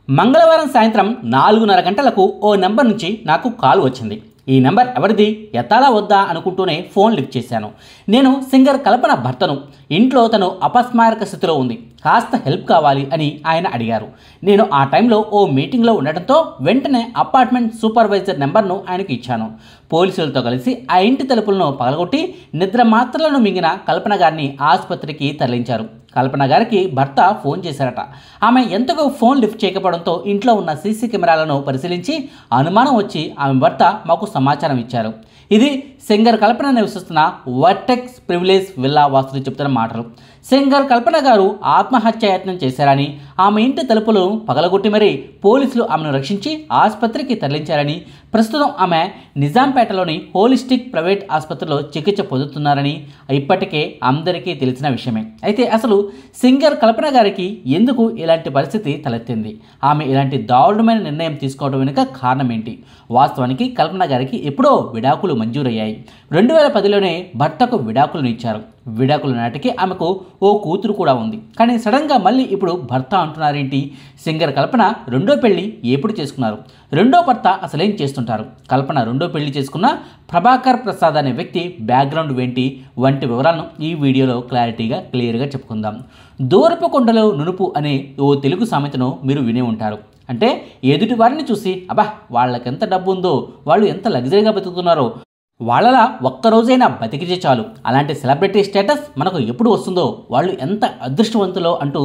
మంగళవారం సాయంత్రం 4:30 గంటలకు ఓ నెంబర్ నుంచి నాకు కాల్ వచ్చింది. ఈ నెంబర్ ఎవరిది, ఎత్తాలా వద్దా అనుకుంటూనే ఫోన్ లిఫ్ట్ చేశాను. నేను సింగర్ కల్పన భర్తను. ఇంట్లో తను అపస్మారక స్థితిలో ఉంది. కాస్త హెల్ప్ కావాలి అని ఆయన అడిగారు. నేను ఆ టైంలో ఓ మీటింగ్లో ఉండటంతో వెంటనే అపార్ట్మెంట్ సూపర్వైజర్ నెంబర్ను ఆయనకు ఇచ్చాను. పోలీసులతో కలిసి ఆ ఇంటి తలుపులను పగలగొట్టి నిద్ర మాత్రలను మింగిన కల్పన గారిని ఆసుపత్రికి తరలించారు. కల్పన గారికి భర్త ఫోన్ చేశారట. ఆమె ఎంతగా ఫోన్ లిఫ్ట్ చేయకపోవడంతో ఇంట్లో ఉన్న సీసీ కెమెరాలను పరిశీలించి అనుమానం వచ్చి ఆమె భర్త మాకు సమాచారం ఇచ్చారు. ఇది సింగర్ కల్పన నివసిస్తున్న వర్టెక్స్ ప్రివిలేజ్ విల్లా వాసులు చెప్తున్న మాటలు. సింగర్ కల్పన గారు ఆత్మహత్యాయత్నం చేశారని, ఆమె ఇంటి తలుపులను పగలగొట్టి మరీ పోలీసులు ఆమెను రక్షించి ఆసుపత్రికి తరలించారని, ప్రస్తుతం ఆమె నిజాంపేటలోని హోలిస్టిక్ ప్రైవేట్ ఆసుపత్రిలో చికిత్స పొందుతున్నారని ఇప్పటికే అందరికీ తెలిసిన విషయమే. అయితే అసలు సింగర్ కల్పన గారికి ఎందుకు ఇలాంటి పరిస్థితి తలెత్తింది? ఆమె ఇలాంటి దారుణమైన నిర్ణయం తీసుకోవడం వెనుక కారణం ఏంటి? వాస్తవానికి కల్పన గారికి ఎప్పుడో విడాకులు మంజూరయ్యాయి. 2010లోనే భర్తకు విడాకులను ఇచ్చారు. విడాకుల నాటికి ఆమెకు ఓ కూతురు కూడా ఉంది. కానీ సడన్గా మళ్ళీ ఇప్పుడు భర్త అంటున్నారేంటి? సింగర్ కల్పన రెండో పెళ్లి ఎప్పుడు చేసుకున్నారు? రెండో భర్త అసలేం చేస్తుంటారు? కల్పన రెండో పెళ్లి చేసుకున్న ప్రభాకర్ ప్రసాద్ అనే వ్యక్తి బ్యాక్గ్రౌండ్ ఏంటి వంటి వివరాలను ఈ వీడియోలో క్లియర్గా చెప్పుకుందాం. దూరపు కొండలో నునుపు అనే ఓ తెలుగు సామెతను మీరు వినే ఉంటారు. అంటే ఎదుటి వారిని చూసి అబ్బా వాళ్ళకెంత డబ్బు ఉందో, వాళ్ళు ఎంత లగ్జరీగా బతుకుతున్నారో, వాళ్ళలా ఒక్కరోజైనా బతికితే చాలు, అలాంటి సెలబ్రిటీ స్టేటస్ మనకు ఎప్పుడు వస్తుందో, వాళ్ళు ఎంత అదృష్టవంతులో అంటూ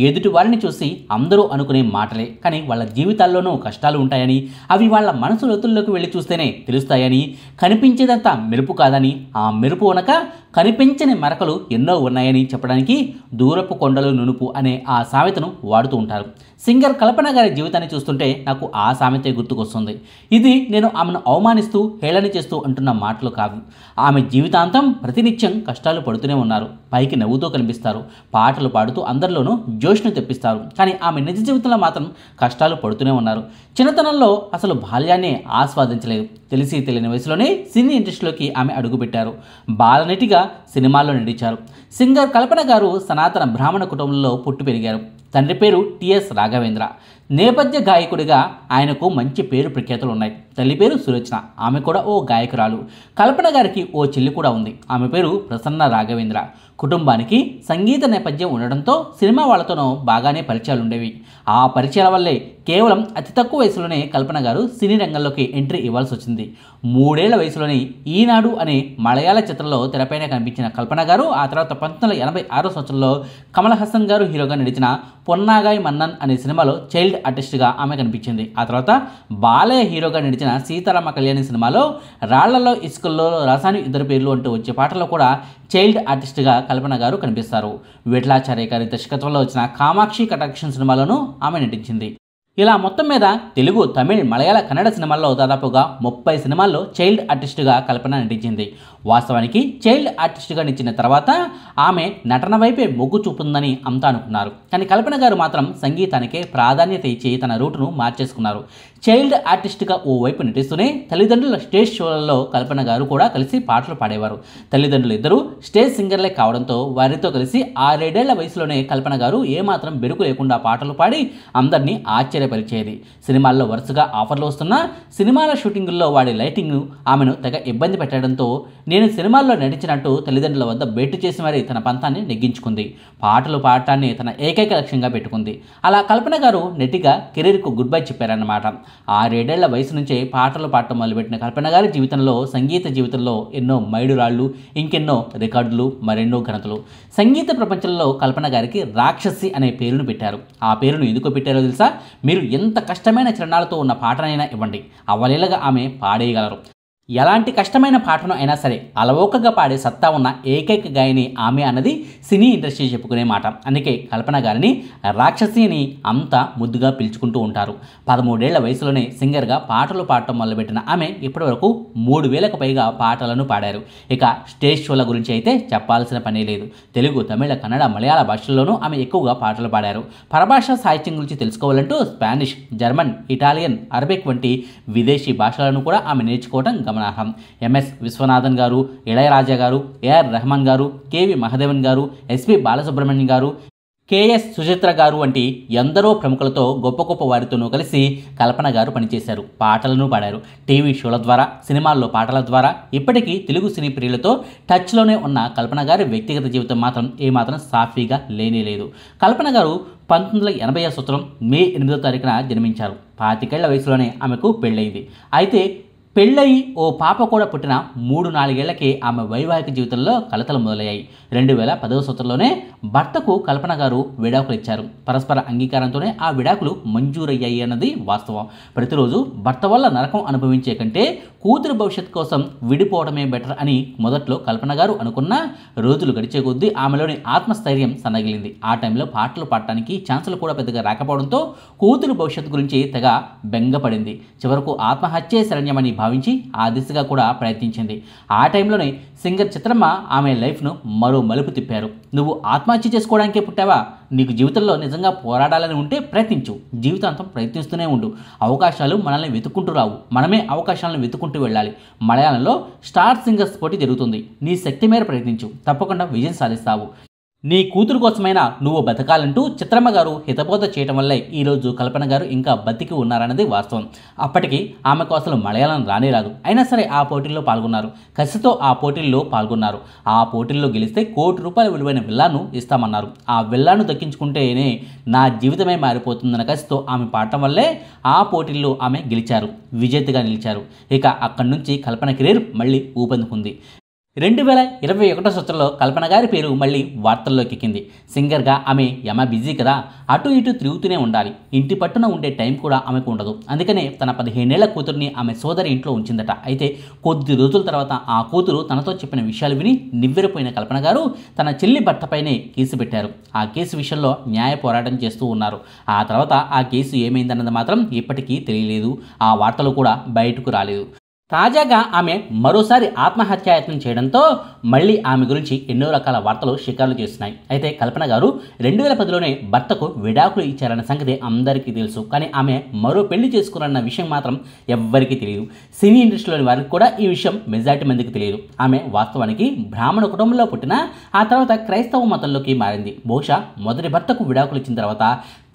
ఎదుటి వారిని చూసి అందరూ అనుకునే మాటలే. కానీ వాళ్ళ జీవితాల్లోనూ కష్టాలు ఉంటాయని, అవి వాళ్ళ మనసు లోతుల్లోకి వెళ్ళి చూస్తేనే తెలుస్తాయని, కనిపించేదంతా మెరుపు కాదని, ఆ మెరుపు వనక కనిపించని మరకలు ఎన్నో ఉన్నాయని చెప్పడానికి దూరపు కొండలు నునుపు అనే ఆ సామెతను వాడుతూ ఉంటారు. సింగర్ కల్పన గారి జీవితాన్ని చూస్తుంటే నాకు ఆ సామెతే గుర్తుకొస్తుంది. ఇది నేను ఆమెను అవమానిస్తూ హేళన చేస్తూ అంటున్న మాటలు కాదు. ఆమె జీవితాంతం ప్రతినిత్యం కష్టాలు పడుతూనే ఉన్నారు. పైకి నవ్వుతూ కనిపిస్తారు, పాటలు పాడుతూ అందరిలోనూ జోష్ను తెప్పిస్తారు. కానీ ఆమె నిజ జీవితంలో మాత్రం కష్టాలు పడుతూనే ఉన్నారు. చిన్నతనంలో అసలు బాల్యాన్ని ఆస్వాదించలేదు. తెలిసి తెలియని వయసులోనే సినీ ఇండస్ట్రీలోకి ఆమె అడుగుపెట్టారు. బాలనటిగా సినిమాల్లో నటించారు. సింగర్ కల్పన గారు సనాతన బ్రాహ్మణ కుటుంబంలో పుట్టి పెరిగారు. తండ్రి పేరు టిఎస్ రాఘవేంద్ర. నేపథ్య గాయకుడిగా ఆయనకు మంచి పేరు ప్రఖ్యాతులు ఉన్నాయి. తల్లి పేరు సులోచన, ఆమె కూడా ఓ గాయకురాలు. కల్పన గారికి ఓ చెల్లి కూడా ఉంది. ఆమె పేరు ప్రసన్న రాఘవేంద్ర. కుటుంబానికి సంగీత నేపథ్యం ఉండడంతో సినిమా వాళ్ళతోనూ బాగానే పరిచయాలు ఉండేవి. ఆ పరిచయాల వల్లే కేవలం అతి తక్కువ వయసులోనే కల్పన గారు సినీ రంగంలోకి ఎంట్రీ ఇవ్వాల్సి వచ్చింది. 3 ఏళ్ల వయసులోనే ఈనాడు అనే మలయాళ చిత్రంలో తెరపైన కనిపించిన కల్పన గారు ఆ తర్వాత 1986 సంవత్సరంలో కమల్ హాసన్ గారు హీరోగా నడిచిన పొన్నాగాయ్ మన్నన్ అనే సినిమాలో చైల్డ్ ఆర్టిస్ట్గా ఆమె కనిపించింది. ఆ తర్వాత బాలయ్య హీరోగా నడిచిన సీతారామ కళ్యాణి సినిమాలో రాళ్లలో ఇసుకల్లో రసాని ఇద్దరు పేర్లు అంటూ వచ్చే పాటలో కూడా చైల్డ్ ఆర్టిస్ట్గా కల్పన గారు కనిపిస్తారు. విఠలాచార్య గారి దర్శకత్వంలో వచ్చిన కామాక్షి కటాక్షం సినిమాలోనూ ఆమె నటించింది. ఇలా మొత్తం మీద తెలుగు, తమిళ్, మలయాళ, కన్నడ సినిమాల్లో దాదాపుగా 30 సినిమాల్లో చైల్డ్ ఆర్టిస్టుగా కల్పన నటించింది. వాస్తవానికి చైల్డ్ ఆర్టిస్టుగా నటించిన తర్వాత ఆమె నటన వైపే మొగ్గు చూపుతుందని అంతా అనుకున్నారు. కానీ కల్పన గారు మాత్రం సంగీతానికే ప్రాధాన్యత ఇచ్చి తన రూటును మార్చేసుకున్నారు. చైల్డ్ ఆర్టిస్ట్గా ఓ వైపు నటిస్తూనే తల్లిదండ్రుల స్టేజ్ షోలలో కల్పన గారు కూడా కలిసి పాటలు పాడేవారు. తల్లిదండ్రులు ఇద్దరూ స్టేజ్ సింగర్లే కావడంతో వారితో కలిసి 6-7 ఏళ్ల వయసులోనే కల్పన గారు ఏమాత్రం బెరుకు లేకుండా పాటలు పాడి అందరినీ ఆశ్చర్యపరిచేది. సినిమాల్లో వరుసగా ఆఫర్లు వస్తున్నా సినిమాల షూటింగుల్లో వాడి లైటింగ్ ఆమెను తెగ ఇబ్బంది పెట్టడంతో నేను సినిమాల్లో నటించినట్టు తల్లిదండ్రుల వద్ద బెట్టు చేసి మరీ తన పంతాన్ని నెగ్గించుకుంది. పాటలు పాడటాన్ని తన ఏకైక లక్ష్యంగా పెట్టుకుంది. అలా కల్పన గారు నటిగా కెరీర్కు గుడ్ బై చెప్పారన్నమాట. 6-7 ఏళ్ల వయసు నుంచే పాటలు పాడటం మొదలుపెట్టిన కల్పన గారి జీవితంలో, సంగీత జీవితంలో ఎన్నో మైలురాళ్లు, ఇంకెన్నో రికార్డులు, మరెన్నో ఘనతలు. సంగీత ప్రపంచంలో కల్పన గారికి రాక్షసి అనే పేరును పెట్టారు. ఆ పేరును ఎందుకు పెట్టారో తెలుసా? మీరు ఎంత కష్టమైన చరణాలతో ఉన్న పాటనైనా ఇవ్వండి, అవలీలగా ఆమె పాడేయగలరు. ఎలాంటి కష్టమైన పాటను అయినా సరే అలవోకగా పాడే సత్తా ఉన్న ఏకైక గాయని ఆమె అన్నది సినీ ఇండస్ట్రీ చెప్పుకునే మాట. అందుకే కల్పన గారిని రాక్షసి అని అంతా ముద్దుగా పిలుచుకుంటూ ఉంటారు. 13 ఏళ్ల వయసులోనే సింగర్గా పాటలు పాడటం మొదలుపెట్టిన ఆమె ఇప్పటివరకు 3000కు పైగా పాటలను పాడారు. ఇక స్టేజ్ షోల గురించి అయితే చెప్పాల్సిన పనే లేదు. తెలుగు, తమిళ, కన్నడ, మలయాళ భాషల్లోనూ ఆమె ఎక్కువగా పాటలు పాడారు. పరభాషా సాహిత్యం గురించి తెలుసుకోవాలంటూ స్పానిష్, జర్మన్, ఇటాలియన్, అరబిక్ వంటి విదేశీ భాషలను కూడా ఆమె నేర్చుకోవడం గమనార్హం. ఎంఎస్ విశ్వనాథన్ గారు, ఇళయరాజా గారు, ఏఆర్ రెహమాన్ గారు, కేవి మహదేవన్ గారు, ఎస్పి బాలసుబ్రహ్మణ్యం గారు, కేఎస్ సుచిత్ర గారు వంటి ఎందరో ప్రముఖులతో గొప్ప గొప్ప వారితోనూ కలిసి కల్పన గారు పనిచేశారు. పాటలను పాడారు. టీవీ షోల ద్వారా, సినిమాల్లో పాటల ద్వారా ఇప్పటికీ తెలుగు సినీ ప్రియులతో టచ్లోనే ఉన్న కల్పన గారి వ్యక్తిగత జీవితం మాత్రం ఏమాత్రం సాఫీగా లేనేలేదు. కల్పన గారు 1980 సంవత్సరం మే 8వ తారీఖున జన్మించారు. 25 ఏళ్ల వయసులోనే ఆమెకు పెళ్ళయింది. అయితే పెళ్ళయి ఓ పాప కూడా పుట్టిన 3-4 ఏళ్లకే ఆమె వైవాహిక జీవితంలో కలతలు మొదలయ్యాయి. 2010వ సంవత్సరంలోనే భర్తకు కల్పన గారు విడాకులు ఇచ్చారు. పరస్పర అంగీకారంతోనే ఆ విడాకులు మంజూరయ్యాయి అన్నది వాస్తవం. ప్రతిరోజు భర్త వల్ల నరకం అనుభవించే కంటే కూతురు భవిష్యత్తు కోసం విడిపోవడమే బెటర్ అని మొదట్లో కల్పన గారు అనుకున్న రోజులు గడిచే కొద్దీ ఆమెలోని ఆత్మస్థైర్యం సన్నగిలింది. ఆ టైంలో పాటలు పాడటానికి ఛాన్సులు కూడా పెద్దగా రాకపోవడంతో కూతురు భవిష్యత్తు గురించి తెగ బెంగపడింది. చివరకు ఆత్మహత్యే శరణ్యమని భావించి ఆ దిశగా కూడా ప్రయత్నించింది. ఆ టైంలోనే సింగర్ చిత్రమ్మ ఆమె లైఫ్ను మరో మలుపు తిప్పారు. నువ్వు ఆత్మహత్య చేసుకోవడానికే పుట్టావా? నీకు జీవితంలో నిజంగా పోరాడాలని ఉంటే ప్రయత్నించు. జీవితాంతం ప్రయత్నిస్తూనే ఉండు. అవకాశాలు మనల్ని వెతుక్కుంటూ రావు, మనమే అవకాశాలను వెతుక్కుంటూ వెళ్ళాలి. మలయాళంలో స్టార్ సింగర్స్ పోటీ జరుగుతుంది. నీ శక్తి మేర ప్రయత్నించు, తప్పకుండా విజయం సాధిస్తావు. నీ కూతురు కోసమైనా నువ్వు బతకాలంటూ చిత్రమ్మ గారు హితబోధ చేయటం వల్లే ఈరోజు కల్పన గారు ఇంకా బతికి ఉన్నారన్నది వాస్తవం. అప్పటికి ఆమెకు అసలు మలయాళం రానే రాదు. అయినా సరే ఆ పోటీల్లో పాల్గొన్నారు. కసితో ఆ పోటీల్లో పాల్గొన్నారు. ఆ పోటీల్లో గెలిస్తే ₹1 కోటి విలువైన విల్లాను ఇస్తామన్నారు. ఆ విల్లాను దక్కించుకుంటేనే నా జీవితమే మారిపోతుందన్న కసితో ఆమె పాడటం వల్లే ఆ పోటీల్లో ఆమె గెలిచారు, విజేతగా నిలిచారు. ఇక అక్కడి నుంచి కల్పన కెరీర్ మళ్ళీ ఊపందుకుంది. 2021 సంవత్సరంలో కల్పన గారి పేరు మళ్ళీ వార్తల్లోకి ఎక్కింది. సింగర్గా ఆమె యమ బిజీ కదా, అటు ఇటు తిరుగుతూనే ఉండాలి. ఇంటి పట్టున ఉండే టైం కూడా ఆమెకు ఉండదు. అందుకనే తన 15 ఏళ్ల కూతురిని ఆమె సోదరి ఇంట్లో ఉంచిందట. అయితే కొద్ది రోజుల తర్వాత ఆ కూతురు తనతో చెప్పిన విషయాలు విని నివ్వెరపోయిన కల్పన గారు తన చెల్లి భర్తపైనే కేసు పెట్టారు. ఆ కేసు విషయంలో న్యాయ పోరాటం చేస్తూ ఉన్నారు. ఆ తర్వాత ఆ కేసు ఏమైందన్నది మాత్రం ఇప్పటికీ తెలియలేదు. ఆ వార్తలు కూడా బయటకు రాలేదు. తాజాగా ఆమె మరోసారి ఆత్మహత్యాయత్నం చేయడంతో మళ్ళీ ఆమె గురించి ఎన్నో రకాల వార్తలు షికారులు చేస్తున్నాయి. అయితే కల్పన గారు 2010లోనే భర్తకు విడాకులు ఇచ్చారన్న సంగతి అందరికీ తెలుసు. కానీ ఆమె మరో పెళ్లి చేసుకున్నారన్న విషయం మాత్రం ఎవ్వరికీ తెలియదు. సినీ ఇండస్ట్రీలోని వారికి కూడా ఈ విషయం మెజారిటీ మందికి తెలియదు. ఆమె వాస్తవానికి బ్రాహ్మణ కుటుంబంలో పుట్టిన ఆ తర్వాత క్రైస్తవ మతంలోకి మారింది. బహుశా మొదటి భర్తకు విడాకులు ఇచ్చిన తర్వాత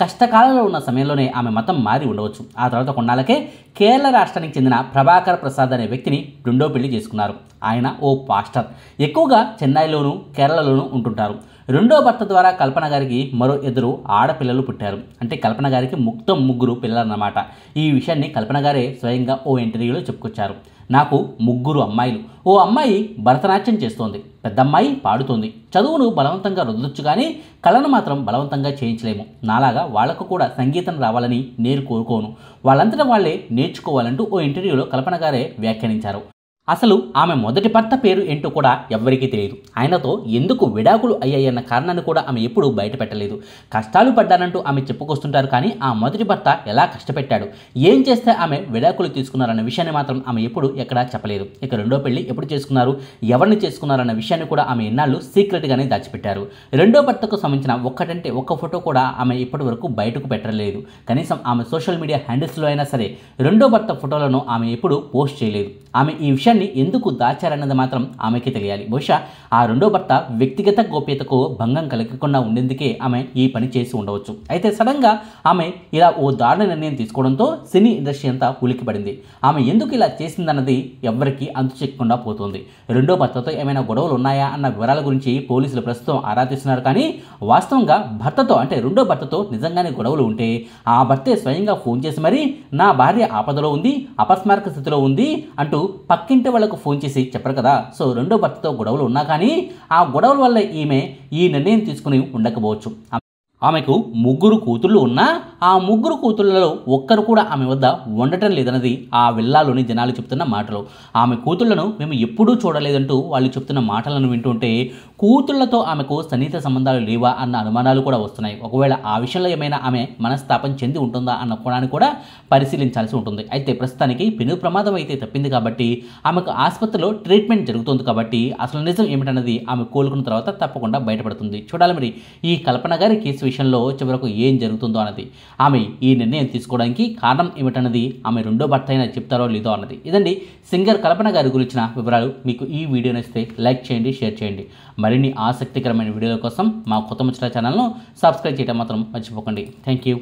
కష్టకాలంలో ఉన్న సమయంలోనే ఆమె మతం మారి ఉండవచ్చు. ఆ తర్వాత కొన్నాళ్ళకే కేరళ రాష్ట్రానికి చెందిన ప్రభాకర్ ప్రసాద్ అనే వ్యక్తిని రెండో పెళ్లి చేసుకున్నారు. ఆయన ఓ పాస్టర్. ఎక్కువగా చెన్నైలోనూ కేరళలోనూ ఉంటుంటారు. రెండో భర్త ద్వారా కల్పన గారికి మరో 2 ఆడపిల్లలు పుట్టారు. అంటే కల్పన గారికి మొత్తం 3 పిల్లలన్నమాట. ఈ విషయాన్ని కల్పన గారే స్వయంగా ఓ ఇంటర్వ్యూలో చెప్పుకొచ్చారు. నాకు 3 అమ్మాయిలు. ఓ అమ్మాయి భరతనాట్యం చేస్తోంది, పెద్దమ్మాయి పాడుతోంది. చదువును బలవంతంగా రుద్దొచ్చు కానీ కళను మాత్రం బలవంతంగా చేయించలేము. నాలాగా వాళ్లకు కూడా సంగీతం రావాలని నేను కోరుకోను. వాళ్ళంతటా వాళ్లే నేర్చుకోవాలంటూ ఓ ఇంటర్వ్యూలో కల్పన గారే వ్యాఖ్యానించారు. అసలు ఆమె మొదటి భర్త పేరు ఏంటో కూడా ఎవ్వరికీ తెలియదు. ఆయనతో ఎందుకు విడాకులు అయ్యాయన్న కారణాన్ని కూడా ఆమె ఎప్పుడూ బయటపెట్టలేదు. కష్టాలు పడ్డానంటూ ఆమె చెప్పుకొస్తుంటారు కానీ ఆ మొదటి భర్త ఎలా కష్టపెట్టాడు, ఏం చేస్తే ఆమె విడాకులు తీసుకున్నారన్న విషయాన్ని మాత్రం ఆమె ఎప్పుడు ఎక్కడా చెప్పలేదు. ఇక రెండో పెళ్లి ఎప్పుడు చేసుకున్నారు, ఎవరిని చేసుకున్నారన్న విషయాన్ని కూడా ఆమె ఎన్నాళ్ళు సీక్రెట్గానే దాచిపెట్టారు. రెండో భర్తకు సంబంధించిన ఒక్కటంటే ఒక్క ఫోటో కూడా ఆమె ఇప్పటి వరకు బయటకు పెట్టలేదు. కనీసం ఆమె సోషల్ మీడియా హ్యాండిల్స్లో అయినా సరే రెండో భర్త ఫోటోలను ఆమె ఎప్పుడూ పోస్ట్ చేయలేదు. ఆమె ఈ విషయాన్ని ఎందుకు దాచారన్నది మాత్రం ఆమెకి తెలియాలి. బహుశా ఆ రెండో భర్త వ్యక్తిగత గోప్యతకు భంగం కలగకుండా ఉండేందుకే ఆమె ఈ పని చేసి ఉండవచ్చు. అయితే సడన్గా ఆమె ఇలా ఓ దారుణ నిర్ణయం తీసుకోవడంతో సినీ ఇండస్ట్రీ అంతా ఉలిక్కిపడింది. ఆమె ఎందుకు ఇలా చేసిందన్నది ఎవ్వరికీ అంతు చెక్కకుండా పోతుంది. రెండో భర్తతో ఏమైనా గొడవలు ఉన్నాయా అన్న వివరాల గురించి పోలీసులు ప్రస్తుతం ఆరా తీస్తున్నారు. కానీ వాస్తవంగా భర్తతో అంటే రెండో భర్తతో నిజంగానే గొడవలు ఉంటే ఆ భర్తే స్వయంగా ఫోన్ చేసి మరీ నా భార్య ఆపదలో ఉంది, అపస్మారక స్థితిలో ఉంది అంటూ పక్కింటి వాళ్ళకు ఫోన్ చేసి చెప్పరు కదా. సో రెండో భర్తతో గొడవలు ఉన్నా కానీ ఆ గొడవల వల్ల ఈమె ఈ నిర్ణయం తీసుకుని ఉండకపోవచ్చు. ఆమెకు 3 కూతుళ్ళు ఉన్నా ఆ 3 కూతుళ్లలో ఒక్కరు కూడా ఆమె వద్ద ఉండటం లేదన్నది ఆ విల్లాలోని జనాలు చెప్తున్న మాటలు. ఆమె కూతుళ్లను మేము ఎప్పుడూ చూడలేదంటూ వాళ్ళు చెప్తున్న మాటలను వింటుంటే కూతుళ్లతో ఆమెకు సన్నిహిత సంబంధాలు లేవా అన్న అనుమానాలు కూడా వస్తున్నాయి. ఒకవేళ ఆ విషయంలో ఏమైనా ఆమె మనస్తాపం చెంది ఉంటుందా అన్న కోణాన్ని కూడా పరిశీలించాల్సి ఉంటుంది. అయితే ప్రస్తుతానికి పెను ప్రమాదం అయితే తప్పింది కాబట్టి ఆమెకు ఆసుపత్రిలో ట్రీట్మెంట్ జరుగుతుంది కాబట్టి అసలు నిజం ఏమిటన్నది ఆమె కోలుకున్న తర్వాత తప్పకుండా బయటపడుతుంది. చూడాలి మరి ఈ కల్పన గారి కేసు విషయంలో చివరకు ఏం జరుగుతుందో అన్నది. ఆమె ఈ నిర్ణయం తీసుకోవడానికి కారణం ఏమిటన్నది ఆమె రెండో భర్త అయినా చెప్తారో లేదో అన్నది. ఇదండి సింగర్ కల్పన గారి గురించిన వివరాలు. మీకు ఈ వీడియో నచ్చితే లైక్ చేయండి, షేర్ చేయండి. మరిన్ని ఆసక్తికరమైన వీడియోల కోసం మా కొత్త ముచ్చట ఛానల్ను సబ్స్క్రైబ్ చేయడం మాత్రం మర్చిపోకండి. Thank you.